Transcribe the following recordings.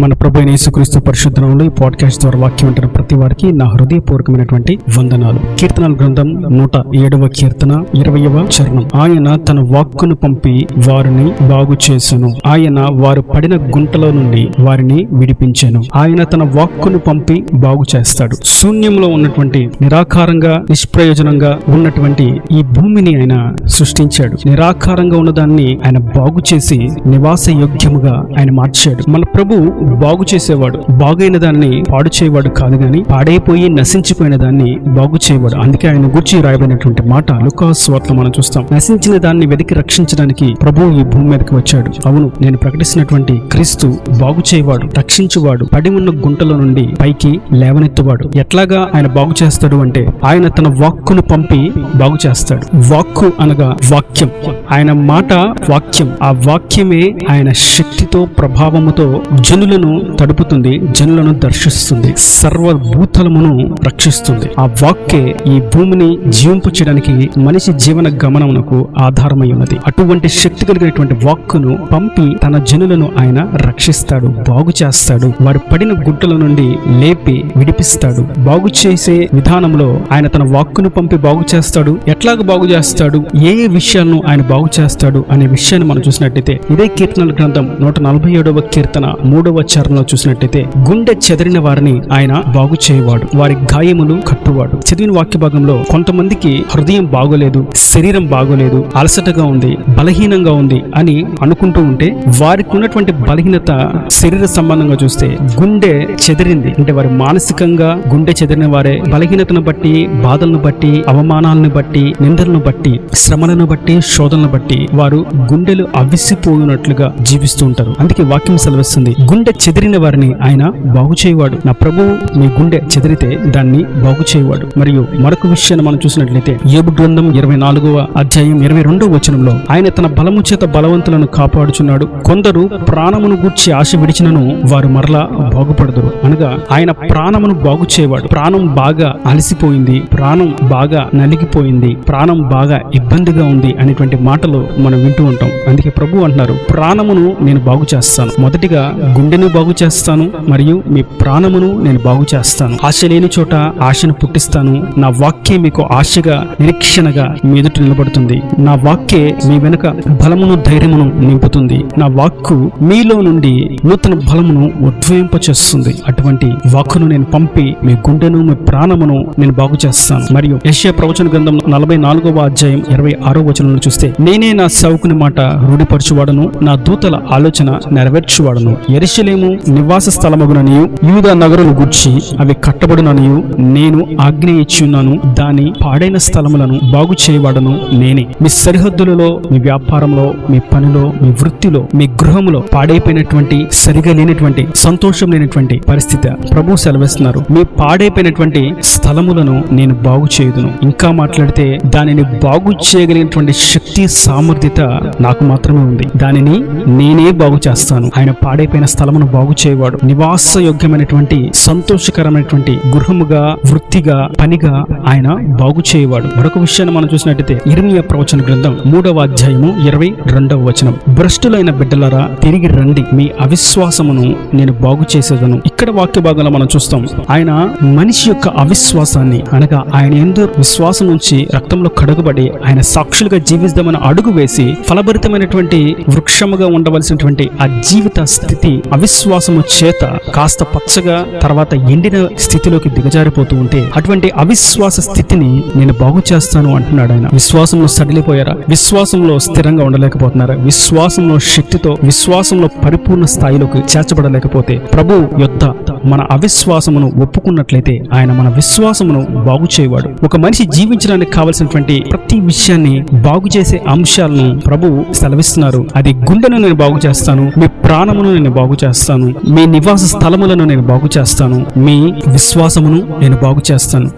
మన ప్రభువైన యేసుక్రీస్తు పరిశుద్ధ నామములో ఈ పాడ్కాస్ట్ ద్వారా వాక్యం వింటున్న ప్రతి వారికి నా హృదయపూర్వకమైనటువంటి వందనాలు. కీర్తనల గ్రంథం 107వ కీర్తన 20వ చరణం. ఆయన తన వాక్కును పంపి వారిని బాగు చేసెను. ఆయన వారు పడిన గుంటలో నుండి వారిని విడిపించెను. ఆయన తన వాక్కును పంపి బాగు చేస్తాడు. శూన్యంలో ఉన్నటువంటి, నిరాకారంగా నిష్ప్రయోజనంగా ఉన్నటువంటి ఈ భూమిని ఆయన సృష్టించాడు. నిరాకారంగా ఉన్నదాన్ని ఆయన బాగు చేసి నివాస యోగ్యముగా ఆయన మార్చాడు. మన ప్రభు బాగు చేసేవాడు. బాగైన దాన్ని పాడు చేయవాడు కాదు గాని పాడైపోయి నశించిపోయిన దాన్ని బాగు చేయవాడు. అందుకే ఆయన గురించి రాయబడినటువంటి మాట లూకాసు సువార్తలో మనం చూస్తాం. నశించిన దాన్ని వెతికి రక్షించడానికి ప్రభు ఈ భూమి మీదకి వచ్చాడు. అవును, నేను ప్రకటిస్తున్నటువంటి క్రీస్తు బాగు చేయవాడు, రక్షించువాడు, పడి ఉన్న గుంటలో నుండి పైకి లేవనెత్తువాడు. ఎట్లాగా ఆయన బాగు చేస్తాడు అంటే ఆయన తన వాక్కును పంపి బాగు చేస్తాడు. వాక్కు అనగా వాక్యం. ఆయన మాట వాక్యం. ఆ వాక్యమే ఆయన శక్తితో ప్రభావముతో జనులను తడుపుతుంది, జనులను దర్శిస్తుంది, సర్వభూతలమును రక్షిస్తుంది. ఆ వాక్కే ఈ భూమిని జీవింపు చేయడానికి మనిషి జీవన గమనమునకు ఆధారమై ఉన్నది. అటువంటి శక్తి కలిగినటువంటి వాక్కును పంపి తన జనులను ఆయన రక్షిస్తాడు, బాగు చేస్తాడు. వారు పడిన గుంటల నుండి లేపి విడిపిస్తాడు. బాగు చేసే విధానంలో ఆయన తన వాక్కును పంపి బాగు చేస్తాడు. ఎట్లాగ బాగు చేస్తాడు, ఏ విషయాలను ఆయన బాగు చేస్తాడు అనే విషయాన్ని మనం చూసినట్టయితే ఇదే కీర్తనల గ్రంథం 147వ కీర్తన 3వ చరణంలో చూసినట్టయితే గుండె చెదిరిన వారిని ఆయన బాగు చేయవాడు, వారి గాయములు కట్టువాడు. చదివిన వాక్య భాగంలో కొంతమందికి హృదయం బాగోలేదు, శరీరం బాగోలేదు, అలసటగా ఉంది, బలహీనంగా ఉంది అని అనుకుంటూ ఉంటే వారికి ఉన్నటువంటి బలహీనత శరీర సంబంధంగా చూస్తే గుండె చెదిరింది అంటే వారి మానసికంగా గుండె చెదిరిన వారే. బలహీనతను బట్టి, బాధలను బట్టి, అవమానాలను బట్టి, నిందలను బట్టి, శ్రమలను బట్టి, శోధనలను బట్టి వారు గుండెలు అవిసిపోయినట్లుగా జీవిస్తూ ఉంటారు. అందుకే వాక్యం సెలవిస్తుంది, గుండె చెదిరిన వారిని ఆయన బాగు చేయవాడు. నా ప్రభు మీ గుండె చెదిరితే దాన్ని బాగు చేయవాడు. మరియు మరొక విషయాన్ని మనం చూసినట్లయితే యోబు గ్రంథం 24వ అధ్యాయం 22వ వచనంలో ఆయన తన బలము చేత బలవంతులను కాపాడుచున్నాడు. కొందరు ప్రాణమును గూర్చి ఆశ విడిచినను వారు మరలా బాగుపడదురు. అనగా ఆయన ప్రాణమును బాగు చేయవాడు. ప్రాణం బాగా అలసిపోయింది, ప్రాణం బాగా నలిగిపోయింది, ప్రాణం బాగా ఇబ్బందిగా ఉంది అనేటువంటి మాటలు మనం వింటూ ఉంటాం. అందుకే ప్రభు అంటున్నారు, ప్రాణమును నేను బాగు చేస్తాను. మొదటిగా గుండెను బాగు చేస్తాను, మరియు మీ ప్రాణమును నేను బాగు చేస్తాను. ఆశ లేని చోట ఆశను పుట్టిస్తాను. నా వాక్యే మీకు ఆశగా, నిరీక్షణగా మీ ఎదుట నిలబడుతుంది. నా వాక్యే మీ వెనుక బలమును, ధైర్యమును నింపుతుంది. నా వాక్కు మీలో నుండి నూతన బలమును ఉద్భవింపచేస్తుంది. అటువంటి వాక్కును నేను పంపి మీ గుండెను, మీ ప్రాణమును నేను బాగు చేస్తాను. మరియు యెషయా ప్రవచన గ్రంథం 44వ అధ్యాయం 26వ వచనంలో చూస్తే నేనే నా సేవకుని మాట రూఢిపరచువాడను, నా దూతల ఆలోచన నెరవేర్చువాడను. యెరూషలేము నివాస స్థలమగుననియు యూదా నగరును గూర్చి అవి కట్టబడుననియు నేను ఆజ్ఞ ఇచ్చియున్నాను. దాని పాడైన స్థలములను బాగు చేయవాడను నేనే. మీ సరిహద్దులలో, మీ వ్యాపారంలో, మీ పనిలో, మీ వృత్తిలో, మీ గృహములో పాడైపోయినటువంటి, సరిగా లేనటువంటి, సంతోషం లేనటువంటి పరిస్థితి ప్రభు సెలవిస్తున్నారు. మీ పాడైపోయినటువంటి స్థలములను నేను బాగు చేయుదును. ఇంకా మాట్లాడితే దానిని బాగు చేయగలిగినటువంటి శక్తి, సామర్థ్యత నాకు మాత్రమే ఉంది. దానిని నేనే బాగు చేస్తాను. ఆయన పాడైపోయిన స్థలమును బాగు చేయవాడు. నివాస యోగ్యమైనటువంటి, సంతోషకరమైనటువంటి గృహముగా, వృత్తిగా, పనిగా ఆయన బాగు చేయవాడు. మరొక విషయాన్ని మనం చూసినట్టయితే ఇర్మియా ప్రవచన గ్రంథం 3వ అధ్యాయము 22వ వచనం. భ్రష్టులైన బిడ్డలారా తిరిగి రండి, మీ అవిశ్వాసమును నేను బాగు చేసేదను. ఇక్కడ వాక్య భాగంలో మనం చూస్తాం, ఆయన మనిషి యొక్క అవిశ్వాసాన్ని, అనగా ఆయన యందు విశ్వాసం ఉంచి రక్తంలో కడుగుబడి ఆయన సాక్షులుగా జీవిద్దామని అడుగు వేసి ఫలభరితమైనటువంటి వృక్షముగా ఉండవలసినటువంటి ఆ జీవిత స్థితి అవిశ్వాసము చేత కాస్త పచ్చగా తర్వాత ఎండిన స్థితిలోకి దిగజారిపోతూ ఉంటే అటువంటి అవిశ్వాస స్థితిని నేను బాగు చేస్తాను అంటున్నాడు ఆయన. విశ్వాసంలో సడిలిపోయారా? విశ్వాసంలో స్థిరంగా ఉండలేకపోతున్నారా? విశ్వాసంలో శక్తితో, విశ్వాసంలో పరిపూర్ణ స్థాయిలోకి చేర్చబడలేకపోతే ప్రభు యొద్ద మన అవిశ్వాసమును ఒప్పుకున్నట్లయితే ఆయన మన విశ్వాసమును బాగు చేయవాడు. ఒక మనిషి జీవించడానికి కావలసినటువంటి ప్రతి విషయాన్ని బాగు చేసే అంశాలను ప్రభు సెలవిస్తున్నారు. అది గుండెను నేను బాగు చేస్తాను, మీ ప్రాణమును నేను బాగు చేస్తాను, మీ నివాస స్థలములను నేను బాగు చేస్తాను, మీ విశ్వాసమును నేను బాగు చేస్తాను.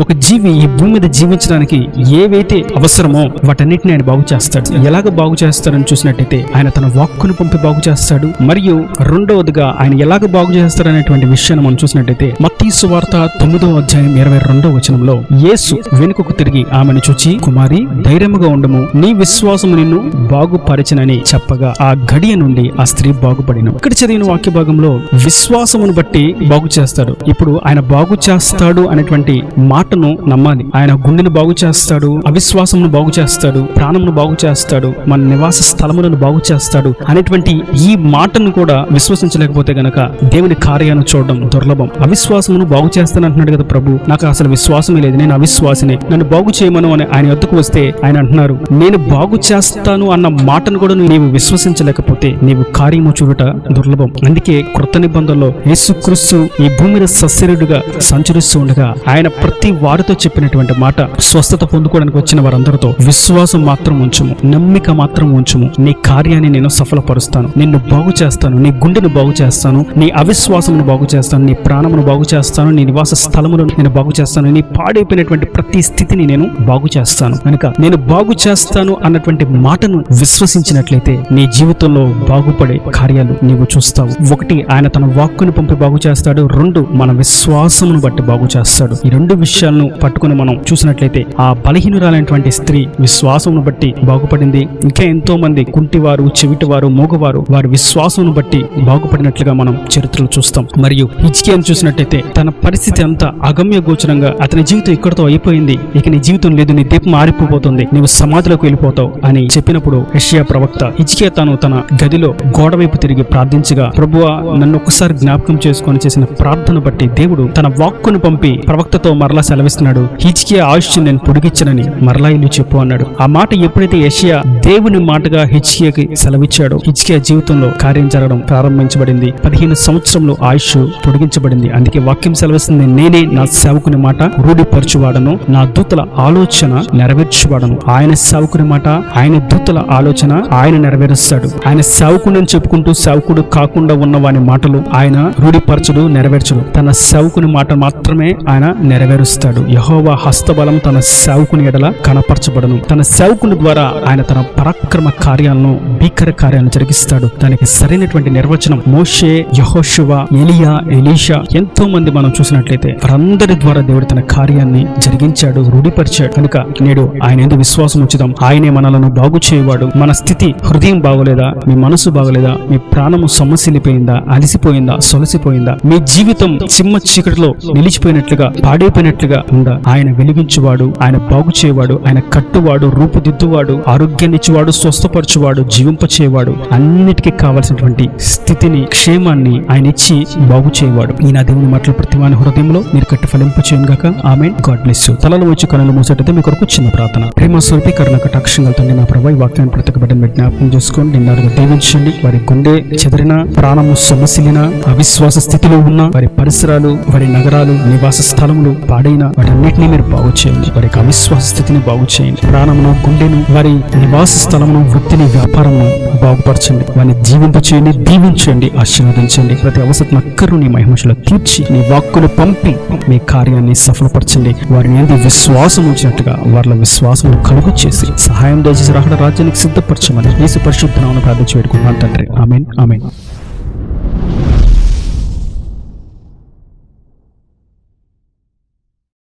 ఒక జీవి ఈ భూమి మీద జీవించడానికి ఏవైతే అవసరమో వాటన్నిటిని ఆయన బాగు చేస్తాడు. ఎలాగ బాగు చేస్తాడని చూసినట్టయితే ఆయన తన వాక్కును పంపి బాగు చేస్తాడు. మరియు రెండవదిగా ఆయన ఎలాగ బాగు చేస్తాడనేటువంటి విషయాన్ని మనం చూసినట్టయితే మత్తయి సువార్త 9వ అధ్యాయం 22వ వచనంలో యేసు వెనుకకు తిరిగి ఆమెను చూచి, కుమారి ధైర్యముగా ఉండము, నీ విశ్వాసము నిన్ను బాగుపరిచినని చెప్పగా ఆ గడియ నుండి ఆ స్త్రీ బాగుపడిన. ఇక్కడ చదివిన వాక్య భాగంలో విశ్వాసమును బట్టి బాగు చేస్తాడు. ఇప్పుడు ఆయన బాగు చేస్తాడు అనేటువంటి మాటను నమ్మాలి. ఆయన గుండెను బాగు చేస్తాడు, అవిశ్వాసమును బాగు చేస్తాడు, ప్రాణమును బాగు చేస్తాడు, మన నివాస స్థలములను బాగు చేస్తాడు అనేటువంటి ఈ మాటను కూడా విశ్వసించలేకపోతే గనక దేవుని కార్యాన్ని చూడడం దుర్లభం. అవిశ్వాసమును బాగు చేస్తానంటున్నాడు కదా ప్రభు, నాకు అసలు విశ్వాసమే లేదు, నేను అవిశ్వాసినే, నన్ను బాగు చేయమను అని ఆయన వద్దకు వస్తే ఆయన అంటున్నారు, నేను బాగు చేస్తాను అన్న మాటను కూడా నీవు విశ్వసించలేకపోతే నీవు కార్యము చూడట దుర్లభం. అందుకే కృత నిబంధనలో యేసుక్రీస్తు ఈ భూమి మీద సశరీరుడుగా సంచరిస్తూ ఉండగా ఆయన ప్రతి వారితో చెప్పినటువంటి మాట, స్వస్థత పొందుకోవడానికి వచ్చిన వారందరితో విశ్వాసం మాత్రం ఉంచుము, నమ్మిక మాత్రం ఉంచుము, నీ కార్యాన్ని నేను సఫలపరుస్తాను, నిన్ను బాగు చేస్తాను, నీ గుండెను బాగు చేస్తాను, నీ అవిశ్వాసమును బాగు చేస్తాను, నీ ప్రాణమును బాగు చేస్తాను, నీ నివాస స్థలములను నేను బాగు చేస్తాను, నీ పాడైపోయినటువంటి ప్రతి స్థితిని నేను బాగు చేస్తాను. కనుక నేను బాగు చేస్తాను అన్నటువంటి మాటను విశ్వసించినట్లయితే నీ జీవితంలో బాగుపడే కార్యాలు నీవు చూస్తావు. ఒకటి, ఆయన తన వాక్కును పంపి బాగు చేస్తాడు. రెండు, మన విశ్వాసమును బట్టి బాగు చేస్తాడు. ఈ రెండు విషయాలను పట్టుకుని మనం చూసినట్లయితే ఆ బలహీనురాలైనటువంటి స్త్రీ విశ్వాసమును బట్టి బాగుపడింది. ఇంకా ఎంతో మంది కుంటివారు, చెవిటివారు, మూగవారు వారి విశ్వాసమును బట్టి బాగుపడినట్లుగా మనం చరిత్రలు చూస్తాం. మరియు హిజ్కియాను చూసినట్లయితే తన పరిస్థితి అంతా అగమ్య గోచరంగా, అతని జీవితం ఇక్కడితో అయిపోయింది, ఇక నీ జీవితం లేదు, నీ దీపం ఆరిపోతుంది, నీవు సమాధిలోకి వెళ్ళిపోతావు అని చెప్పినప్పుడు యెషయా ప్రవక్త హిజ్కియా తాను తన గదిలో గోడ వైపు తిరిగి ప్రార్థించగా, ప్రభువా నన్ను ఒక్కసారి జ్ఞాపకం చేసుకొని చేసిన ప్రార్థన బట్టి దేవుడు తన వాక్కును పంపి ప్రవక్తతో మరలా సెలవిస్తున్నాడు, హిజ్కియా ఆయుష్ను నేను పొడిగించనని మరలా ఇల్లు చెప్పు అన్నాడు. ఆ మాట ఎప్పుడైతే యెషయా దేవుని మాటగా హిజ్కియాకి సెలవిచ్చాడో హిజ్కియా జీవితంలో కార్యం జరగడం ప్రారంభించబడింది. 15 సంవత్సరంలో ఆయుష్ పొడిగించబడింది. అందుకే వాక్యం సెలవిస్తుంది, నేనే నా సేవకుని మాట రూఢిపరచువాడను, నా దూతల ఆలోచన నెరవేర్చువాడను. ఆయన సేవకుని మాట, ఆయన దూతల ఆలోచన ఆయన నెరవేరుస్తాడు. ఆయన సేవకుని చెప్పుకుంటూ సేవకుడు కాకుండా ఉన్న వాని మాటలు ఆయన రూఢిపరచడు, నెరవేర్చడు. తన సేవకుని మాట మాత్రమే ఆయన నెరవేరుస్తాడు. యెహోవా హస్తబలం తన సేవకుని ఎడల కనపరచబడను. తన సేవకుని ద్వారా ఆయన తన పరాక్రమ కార్యాలను, భీకర కార్యాలను జరిగిస్తాడు. దానికి సరైనటువంటి నిర్వచనం మోషే, యెహోషువ, ఎలియా, ఎలీషా, ఎంతో మంది మనం చూసినట్లయితే వారందరి ద్వారా దేవుడు తన కార్యాన్ని జరిగించాడు, రూఢిపరిచాడు. కనుక నేడు ఆయన యందు విశ్వాసం ఉంచుదాం. ఆయనే మనలను బాగు చేయవాడు. మన స్థితి, హృదయం బాగోలేదా, మీ మనసు బాగోలేదా, మీ ప్రాణము సొమ్మసిల్లిపోయిందా, అలిసిపోయిందా, సొలసిపోయిందా, మీ జీవితం చిమ్మ చీకటిలో నిలిచిపోయినట్లుగా, పాడైపోయినట్లుగా ఉందా, ఆయన వెలిగించువాడు, ఆయన బాగు చేయవాడు, ఆయన కట్టువాడు, రూపుదిద్దువాడు, ఆరోగ్యాన్నిచ్చేవాడు, స్వస్థపరచువాడు, జీవింపచేయవాడు, అన్నిటికీ కావాల్సినటువంటి స్థితిని, క్షేమాన్ని ఆయన ఇచ్చి బాగు చేయవాడు. ఈ నా దేవుని మాటలు ప్రతి వాని హృదయంలో మీరు కట్టి ఫలింపు చేయను గాక. ఆమేన్. God bless you. తలలు వచ్చి కనులు మూసేటైతే మీ కొరకు చిన్న ప్రార్థన. ప్రేమ స్వరూపి కరుణ కటాక్షంగా తండ్రి నా ప్రభు, ఈ వాక్యాన్ని ప్రతి బిడ్డను జ్ఞాపకం చేసుకోండి, నిన్నారుగా దీవించండి. వారి గుండె చెదిరిన, ప్రాణము సొమ్మసిల్లిన, అవిశ్వాస స్థితిలో ఉన్న వారి పరిసరాలు, వారి నగరాలు, నివాస స్థలములు పాడైన వాటన్నిటినీ మీరు బాగు చేయండి. వారికి అవిశ్వాస స్థితిని బాగు చేయండి. ప్రాణమును, గుండెను, వారి నివాస స్థలమును, వృత్తిని, వ్యాపారమును బాగుపరచండి. వారిని జీవింపచేయండి, దీవించండి, ఆశీర్వదించండి. ప్రతి అవసరం అక్కరు నీ మహిమలో తీర్చి నీ వాక్కును పంపి మీ కార్యాన్ని సఫలపరచండి. వారిని ఎందు విశ్వాసం ఉంచినట్టుగా వారిలో విశ్వాసం కలుగు చేసి సహాయం దయచేసి రాకడ రాజ్యానికి సిద్ధపరచమని యేసు పరిశుద్ధ నామమున ప్రార్థించి వేడుకుంటున్నాను తండ్రి. ఆమేన్. ఆమేన్.